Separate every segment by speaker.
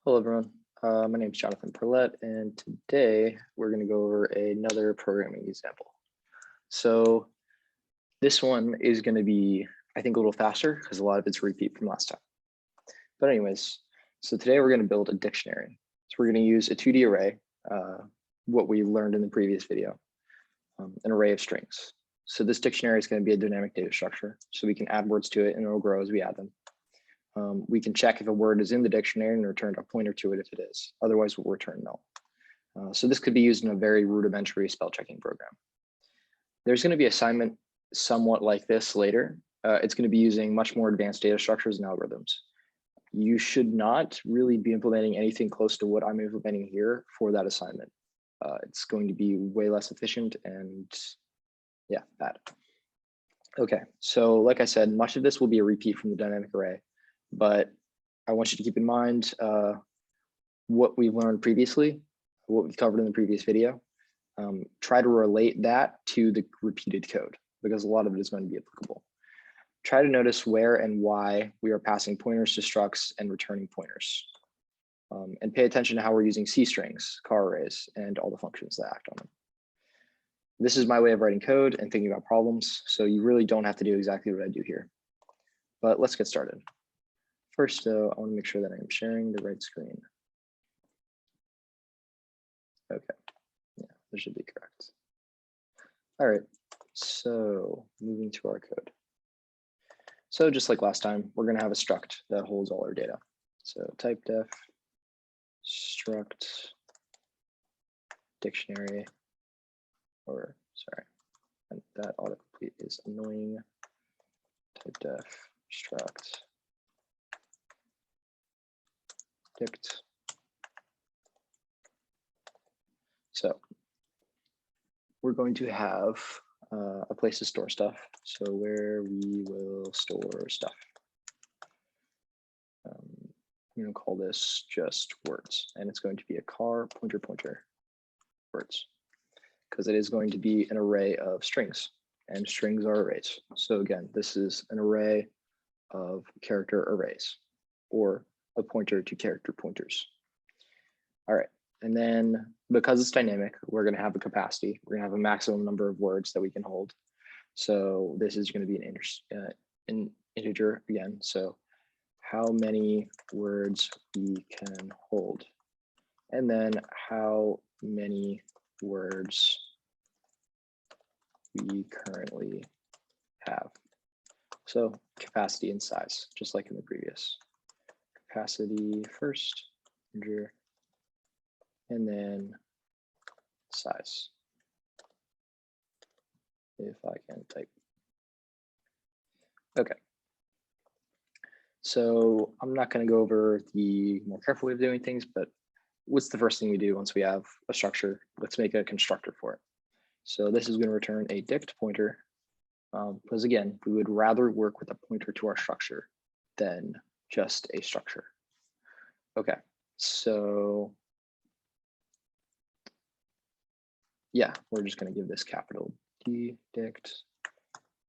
Speaker 1: Hello, everyone. My name is Jonathan Perlette, and today we're going to go over another programming example. So this one is going to be, I think, a little faster because a lot of it's a repeat from last time. But anyways, so today we're going to build a dictionary. So we're going to use a 2D array, what we learned in the previous video, an array of strings. So this dictionary is going to be a dynamic data structure. So we can add words to it and it'll grow as we add them. We can check if a word is in the dictionary and return a pointer to it if it is. Otherwise, we'll return null. So this could be used in a very rudimentary spell checking program. There's going to be an assignment somewhat like this later. It's going to be using much more advanced data structures and algorithms. You should not really be implementing anything close to what I'm implementing here for that assignment. It's going to be way less efficient and yeah, bad. Okay, so like I said, much of this will be a repeat from the dynamic array. But I want you to keep in mind what we've learned previously, what we've covered in the previous video. Try to relate that to the repeated code because a lot of it is going to be applicable. Try to notice where and why we are passing pointers to structs and returning pointers. And pay attention to how we're using C strings, car arrays, and all the functions that act on them. This is my way of writing code and thinking about problems, so you really don't have to do exactly what I do here. But let's get started. First, though, I want to make sure that I'm sharing the right screen. Okay, yeah, this should be correct. All right, so moving to our code. So just like last time, we're going to have a struct that holds all our data. So type def struct dictionary, or sorry, that autocomplete is annoying. Type def struct dict. So we're going to have a place to store stuff. So where we will store stuff. I'm going to call this just words, and it's going to be a car pointer words, because it is going to be an array of strings, and strings are arrays. So again, this is an array of character arrays, or a pointer to character pointers. All right, and then because it's dynamic, we're going to have a capacity. We're going to have a maximum number of words that we can hold. So this is going to be an integer again. So how many words we can hold, and then how many words we currently have. So capacity and size, just like in the previous. Capacity first, integer, and then size. If I can type. Okay. So I'm not going to go over the more careful way of doing things, but what's the first thing we do once we have a structure? Let's make a constructor for it. So this is going to return a dict pointer, because again, we would rather work with a pointer to our structure than just a structure. Okay, so yeah, we're just going to give this capital D dict,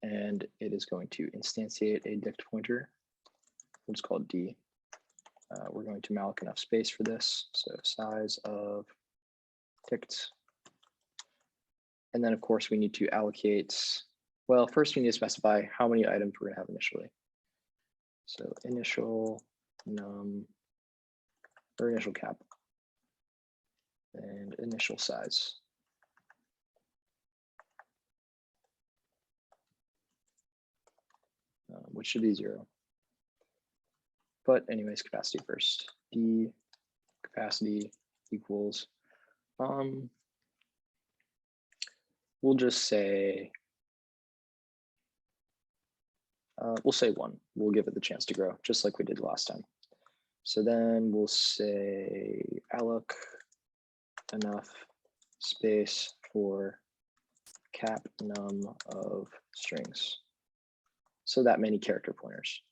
Speaker 1: and it is going to instantiate a dict pointer, which is called D. We're going to malloc enough space for this, so size of dict. And then, of course, we need to allocate, well, first we need to specify how many items we're going to have initially. So initial num, or initial cap, and initial size. Which should be 0. But anyways, capacity first. D capacity equals, we'll just say, we'll say 1. We'll give it the chance to grow, just like we did last time. So then we'll say alloc enough space for cap num of strings. So that many character pointers.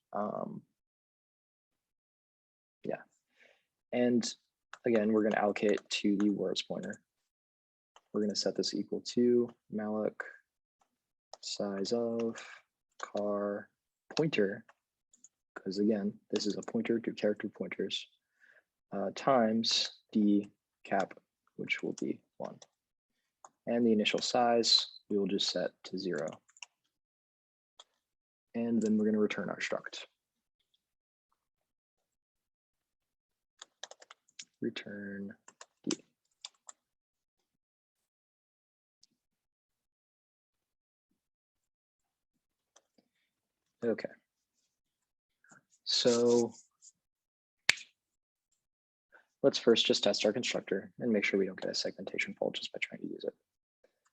Speaker 1: Yeah. And again, we're going to allocate to the words pointer. We're going to set this equal to malloc size of car pointer, because again, this is a pointer to character pointers, times d cap, which will be 1. And the initial size, we will just set to 0. And then we're going to return our struct. Return d. Okay. So let's first just test our constructor and make sure we don't get a segmentation fault just by trying to use it.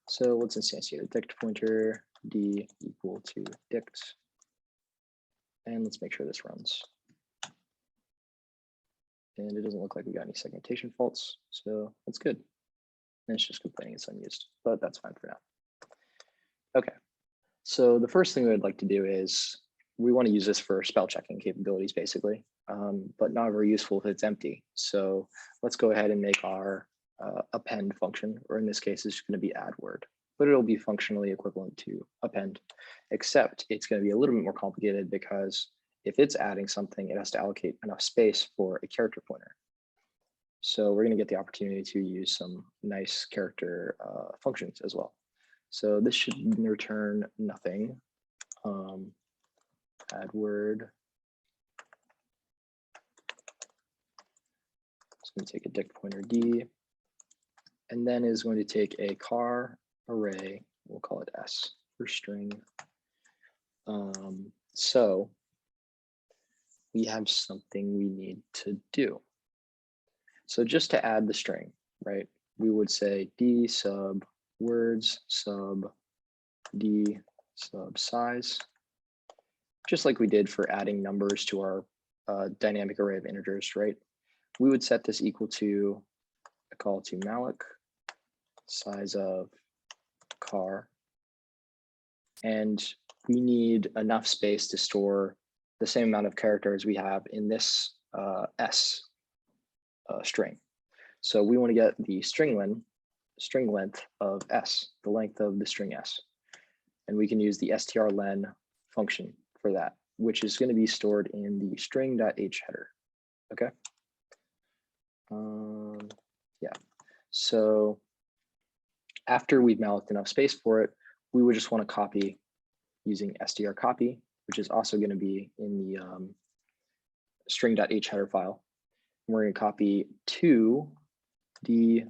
Speaker 1: So let's instantiate a dict pointer, d equal to dict. And let's make sure this runs. And it doesn't look like we got any segmentation faults, so that's good. And it's just complaining it's unused, but that's fine for now. Okay, so the first thing we would like to do is we want to use this for spell checking capabilities, basically, but not very useful if it's empty. So let's go ahead and make our append function, or in this case, it's going to be add word, but it'll be functionally equivalent to append, except it's going to be a little bit more complicated because if it's adding something, it has to allocate enough space for a character pointer. So we're going to get the opportunity to use some nice character functions as well. So this should return nothing. Add word. It's going to take a dict pointer d, and then is going to take a char array. We'll call it s for string. So we have something we need to do. So just to add the string, right, we would say d sub words sub d sub size, just like we did for adding numbers to our dynamic array of integers, right? We would set this equal to a call to malloc size of char, and we need enough space to store the same amount of characters we have in this s string. So we want to get the string length of s, the length of the string s, and we can use the strlen function for that, which is going to be stored in the string.h header. Okay. Yeah. So after we've malloced enough space for it, we would just want to copy using strcopy, which is also going to be in the string.h header file. And we're going to copy 2 d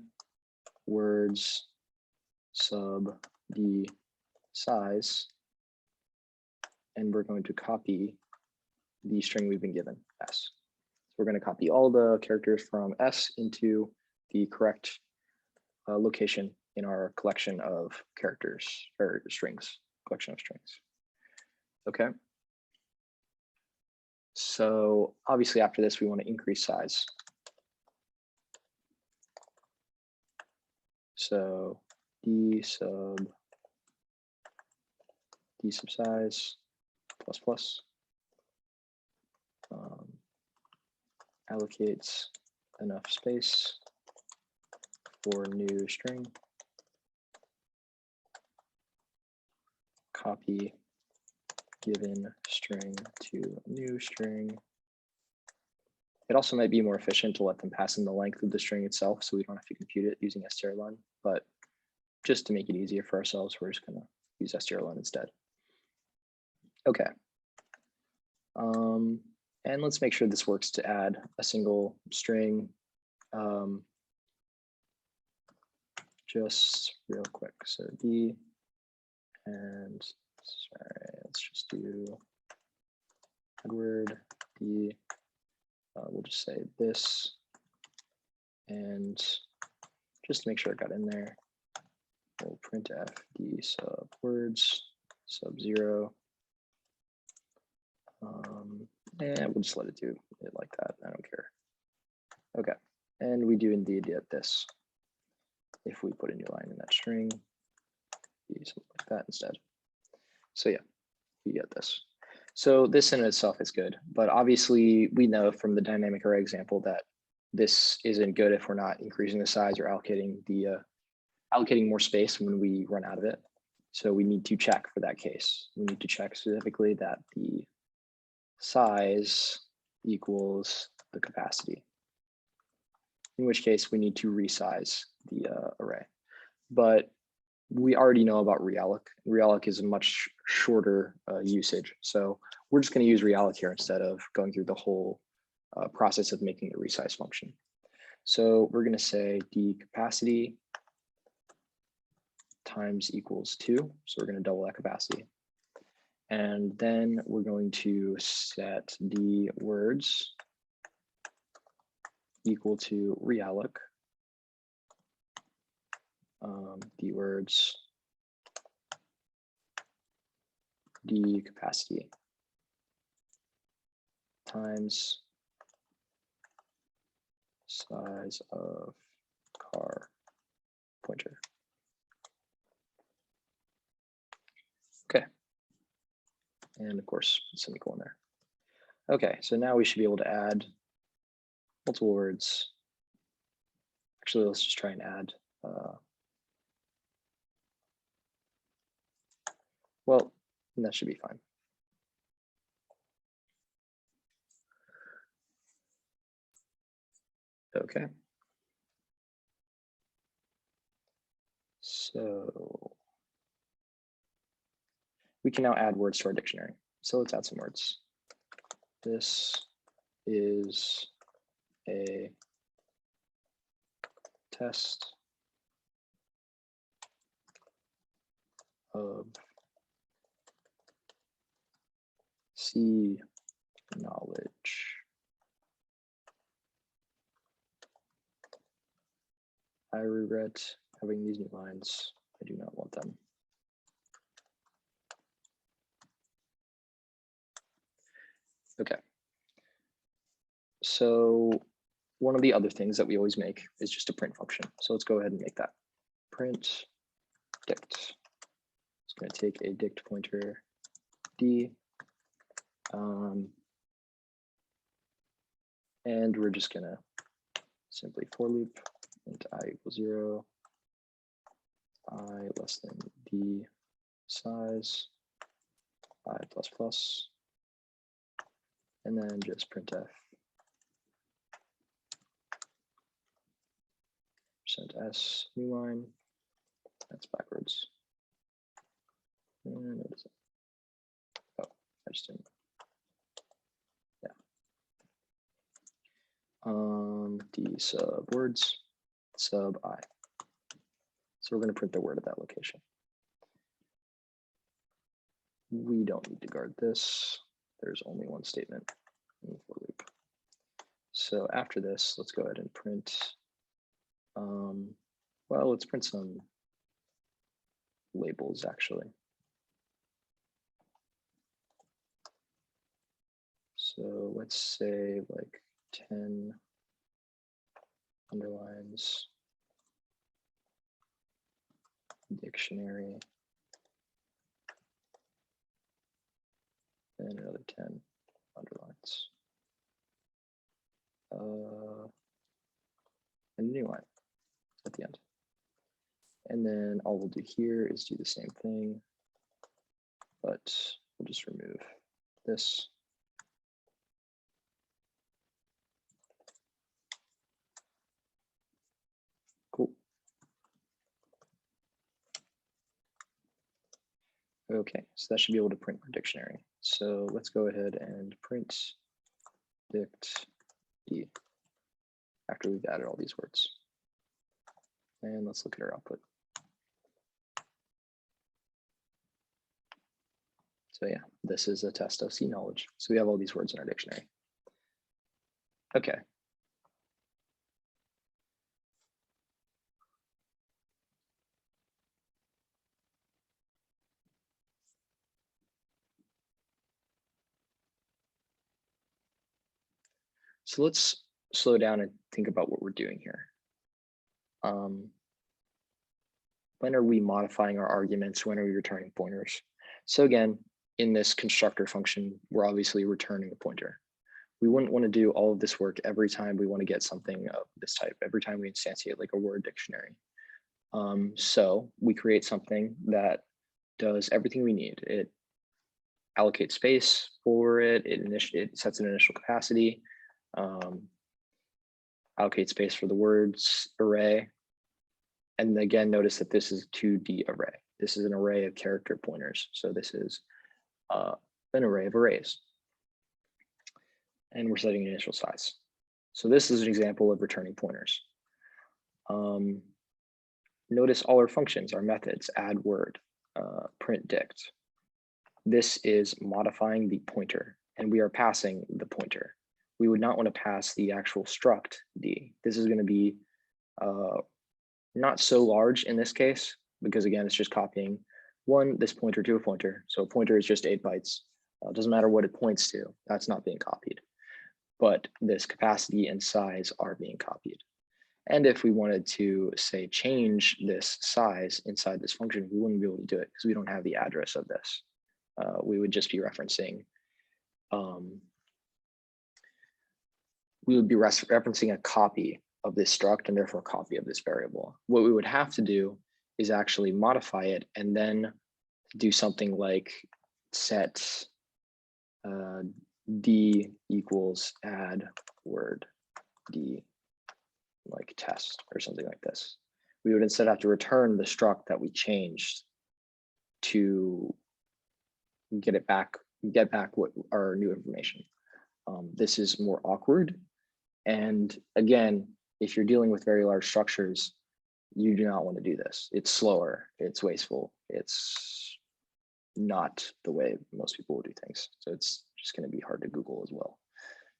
Speaker 1: words sub d size, and we're going to copy the string we've been given, s. So we're going to copy all the characters from s into the correct location in our collection of characters, or strings, collection of strings. Okay. So obviously after this, we want to increase size. So d sub size plus plus allocates enough space for new string. Copy given string to new string. It also might be more efficient to let them pass in the length of the string itself, so we don't have to compute it using strlen, but just to make it easier for ourselves, we're just going to use strlen instead. Okay. And let's make sure this works to add a single string. Just real quick. So d, and sorry, let's just do word d. We'll just say this, and just to make sure it got in there, we'll printf d sub words sub 0. And we'll just let it do it like that. I don't care. Okay, and we do indeed get this. If we put a new line in that string, be something like that instead. So yeah, you get this. So this in itself is good, but obviously we know from the dynamic array example that this isn't good if we're not increasing the size or allocating more space when we run out of it. So we need to check for that case. We need to check specifically that the size equals the capacity. in which case we need to resize the array. But we already know about realloc. Realloc is a much shorter usage. So we're just going to use realloc here instead of going through the whole process of making the resize function. So we're going to say the capacity times equals 2. So we're going to double that capacity. And then we're going to set the words equal to realloc, the words the capacity times size of car pointer. Okay. And of course, semicolon there. Okay, so now we should be able to add multiple words. Actually, let's just try and add, well, that should be fine. Okay. So we can now add words to our dictionary. So let's add some words. This is a test of C knowledge. I regret having these new lines. I do not want them. Okay. So one of the other things that we always make is just a print function. So let's go ahead and make that. Print dict. It's going to take a dict pointer D. And we're just going to simply for loop int I equals 0, I less than D size, I plus plus, and then just printf %s new line. That's backwards. And what is it? Oh, I just didn't. Yeah. D sub words sub I. So we're going to print the word at that location. We don't need to guard this. There's only one statement in the for loop. So after this, let's go ahead and print. Well, let's print some labels actually. So let's say like 10 underlines dictionary and another 10 underlines. And a new line at the end. And then all we'll do here is do the same thing, but we'll just remove this. Cool. Okay, so that should be able to print our dictionary. So let's go ahead and print dict D after we've added all these words. And let's look at our output. So yeah, this is a test of C knowledge. So we have all these words in our dictionary. Okay. So let's slow down and think about what we're doing here. When are we modifying our arguments? When are we returning pointers? So again, in this constructor function, we're obviously returning a pointer. We wouldn't want to do all of this work every time we want to get something of this type, every time we instantiate like a word dictionary. So we create something that does everything we need. It allocates space for it, it sets an initial capacity, allocate space for the words array. And again, notice that this is 2D array. This is an array of character pointers. So this is an array of arrays. And we're setting an initial size. So this is an example of returning pointers. Notice all our functions, our methods, add word, print dict. This is modifying the pointer, and we are passing the pointer. We would not want to pass the actual struct D. This is going to be not so large in this case, because again, it's just copying this pointer to a pointer. So a pointer is just 8 bytes. It doesn't matter what it points to, that's not being copied. But this capacity and size are being copied. And if we wanted to, say, change this size inside this function, we wouldn't be able to do it because we don't have the address of this. We would just be referencing, referencing a copy of this struct and therefore a copy of this variable. What we would have to do is actually modify it and then do something like set D equals add word D, like test or something like this. We would instead have to return the struct that we changed to get back what our new information. This is more awkward. And again, if you're dealing with very large structures, you do not want to do this. It's slower, it's wasteful, it's not the way most people will do things. So it's just going to be hard to Google as well.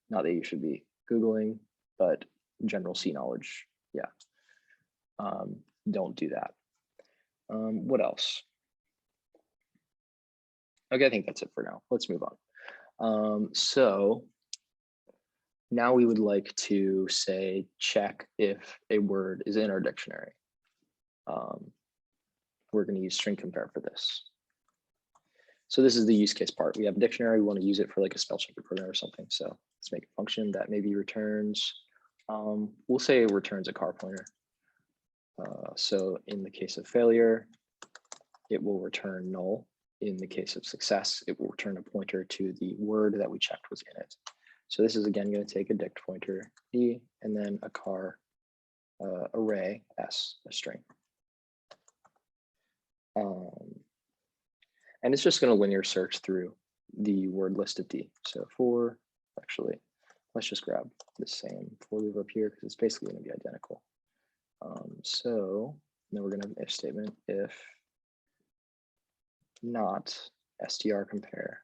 Speaker 1: Not that you should be Googling, but general C knowledge, yeah. Don't do that. What else? Okay, I think that's it for now. Let's move on. So now we would like to say check if a word is in our dictionary. We're going to use string compare for this. So this is the use case part. We have a dictionary, we want to use it for like a spell checker program or something. So let's make a function that maybe returns, we'll say it returns a car pointer. So in the case of failure, it will return null. In the case of success, it will return a pointer to the word that we checked was in it. So this is again going to take a dict pointer D and then a car array S, a string. And it's just going to linear search through the word list of D. So actually, let's just grab the same for loop up here because it's basically going to be identical. So then we're going to have an if statement if not str compare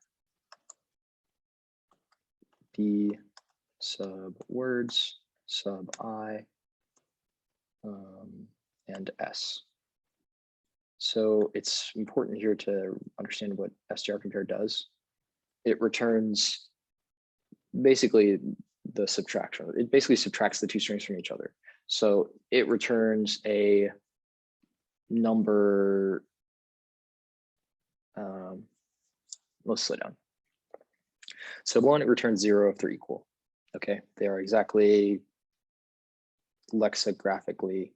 Speaker 1: D sub words sub I and S. So it's important here to understand what str compare does. It returns basically the subtraction. It basically subtracts the two strings from each other. So it returns a number. Let's slow down. So one, it returns 0 if they're equal. Okay, they are exactly lexicographically,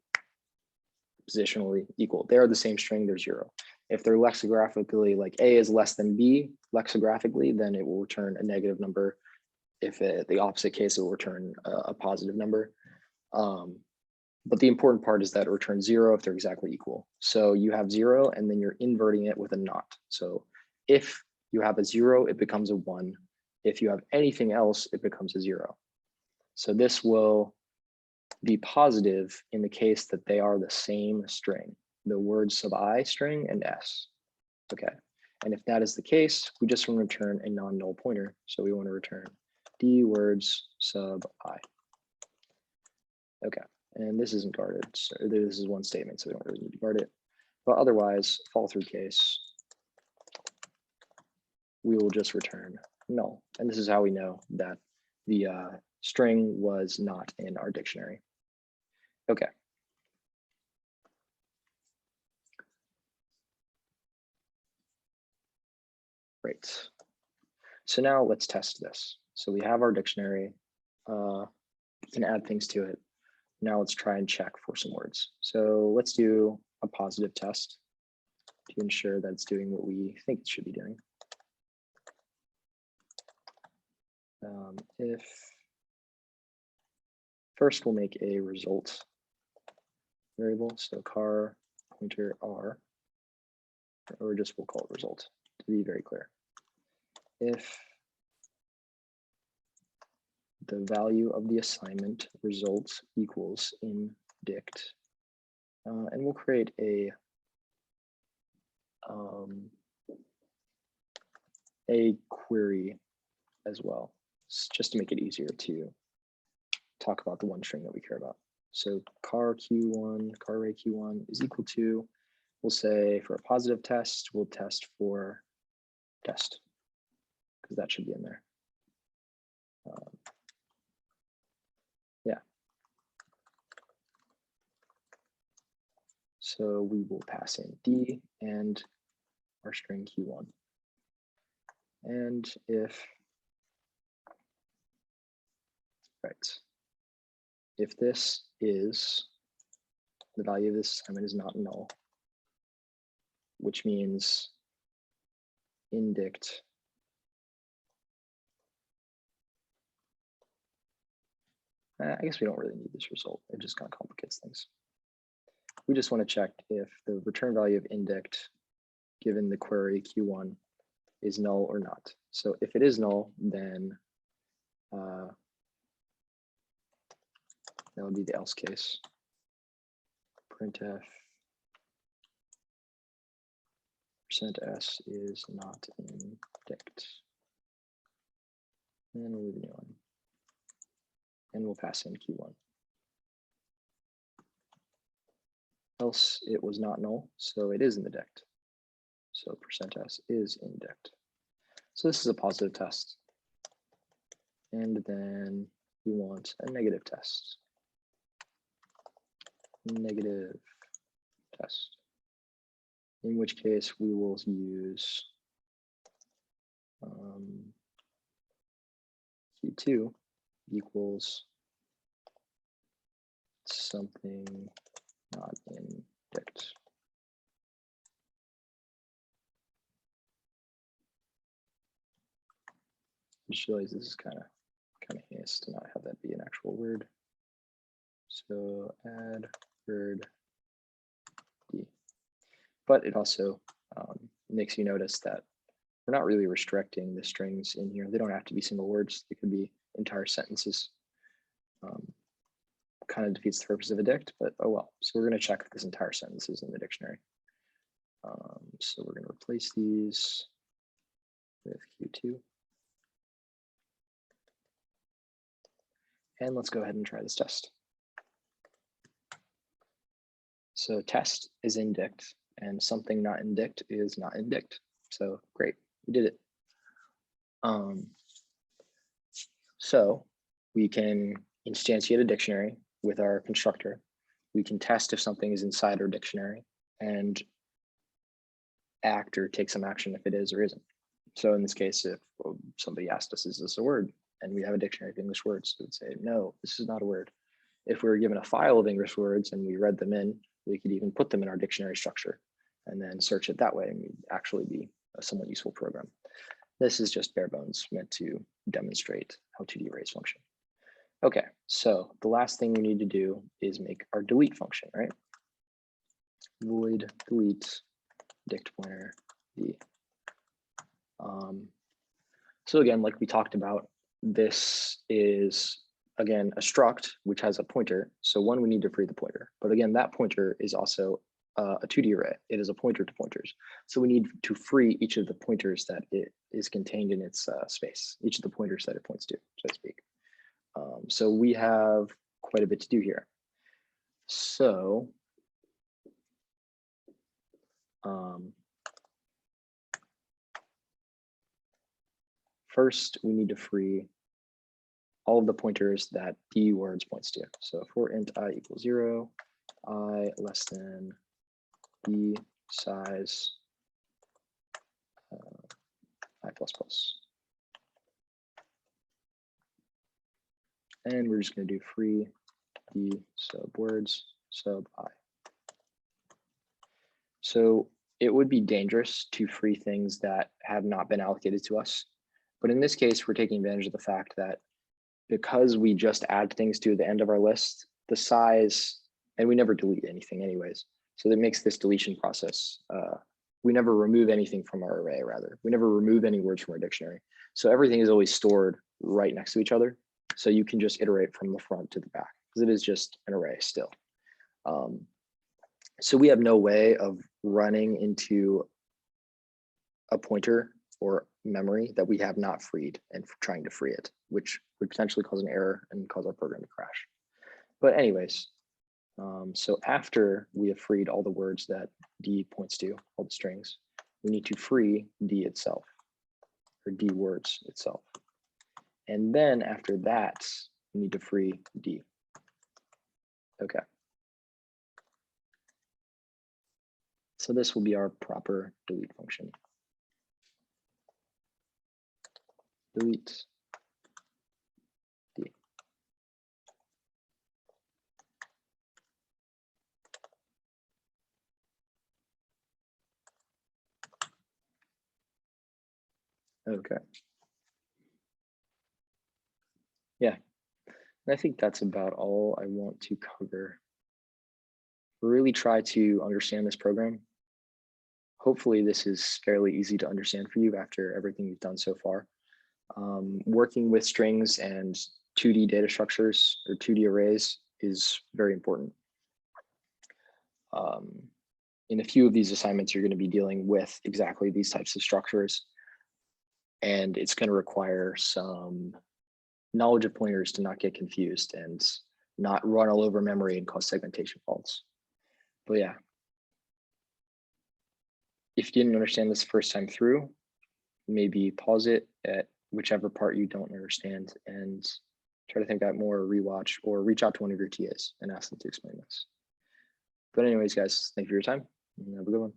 Speaker 1: positionally equal. They are the same string, they're 0. If they're lexicographically, like A is less than B lexicographically, then it will return a negative number. If the opposite case, it will return a positive number. But the important part is that it returns 0 if they're exactly equal. So you have 0 and then you're inverting it with a not. So if you have a 0, it becomes a 1. If you have anything else, it becomes a 0. So this will be positive in the case that they are the same string, the word sub I string and S. Okay, and if that is the case, we just want to return a non-null pointer. So we want to return D words sub I. Okay, and this isn't guarded. So this is one statement, so we don't really need to guard it. But otherwise, fall through case, we will just return null. And this is how we know that the string was not in our dictionary. Okay. Great. So now let's test this. So we have our dictionary. We can add things to it. Now let's try and check for some words. So let's do a positive test to ensure that it's doing what we think it should be doing. If First, we'll make a result variable. So car pointer R, or just we'll call it result to be very clear. If the value of the assignment results equals indict, and we'll create a query as well, just to make it easier to talk about the one string that we care about. So car Q1, car array Q1 is equal to, we'll say for a positive test, we'll test for test, because that should be in there. Yeah. So we will pass in D and our string Q1. And if this is, the value of this assignment is not null, which means indict I guess we don't really need this result. It just kind of complicates things. We just want to check if the return value of indict given the query Q1 is null or not. So if it is null, then that would be the else case. Printf %s is not indict. And then we'll leave a new one. And we'll pass in Q1. Else it was not null, so it is in the dict. So %s is in dict. So this is a positive test. And then we want a negative test. Negative test. In which case we will use Q2 equals something not in dict. Just realize this is kind of heinous to not have that be an actual word. So add word D. But it also makes you notice that we're not really restricting the strings in here. They don't have to be single words. They could be entire sentences. Kind of defeats the purpose of a dict, but oh well. So we're going to check if this entire sentence is in the dictionary. So we're going to replace these with Q2. And let's go ahead and try this test. So test is in dict, and something not in dict is not in dict. So great, we did it. So we can instantiate a dictionary with our constructor. We can test if something is inside our dictionary and act or take some action if it is or isn't. So in this case, if somebody asked us, is this a word? And we have a dictionary of English words, we would say, no, this is not a word. If we were given a file of English words and we read them in, we could even put them in our dictionary structure and then search it that way, and we'd actually be a somewhat useful program. This is just bare bones, meant to demonstrate how to de-arrays function. Okay, so the last thing we need to do is make our delete function, right? Void delete dict pointer D. So again, like we talked about, this is, again, a struct, which has a pointer. So one, we need to free the pointer. But again, that pointer is also a 2D array. It is a pointer to pointers. So we need to free each of the pointers that it is contained in its space, each of the pointers that it points to, so to speak. So we have quite a bit to do here. So first, we need to free all of the pointers that D words points to. So for int I equals 0, I less than D size I++. And we're just going to do free D sub words sub I. So it would be dangerous to free things that have not been allocated to us. But in this case, we're taking advantage of the fact that because we just add things to the end of our list, the size, and we never delete anything anyways. So that makes this deletion process, we never remove anything from our array, rather. We never remove any words from our dictionary. So everything is always stored right next to each other. So you can just iterate from the front to the back because it is just an array still. So we have no way of running into a pointer or memory that we have not freed and trying to free it, which would potentially cause an error and cause our program to crash. But anyways, so after we have freed all the words that D points to, all the strings, we need to free D itself, or D words itself. And then after that, we need to free D. Okay. So this will be our proper delete function. Delete D. Okay. Yeah, and I think that's about all I want to cover. Really try to understand this program. Hopefully this is fairly easy to understand for you after everything you've done so far. Working with strings and 2D data structures or 2D arrays is very important. In a few of these assignments, you're going to be dealing with exactly these types of structures, and it's going to require some knowledge of pointers to not get confused and not run all over memory and cause segmentation faults. But yeah, if you didn't understand this first time through, maybe pause it at whichever part you don't understand and try to think that more, rewatch, or reach out to one of your TAs and ask them to explain this. But anyways, guys, thank you for your time and have a good one.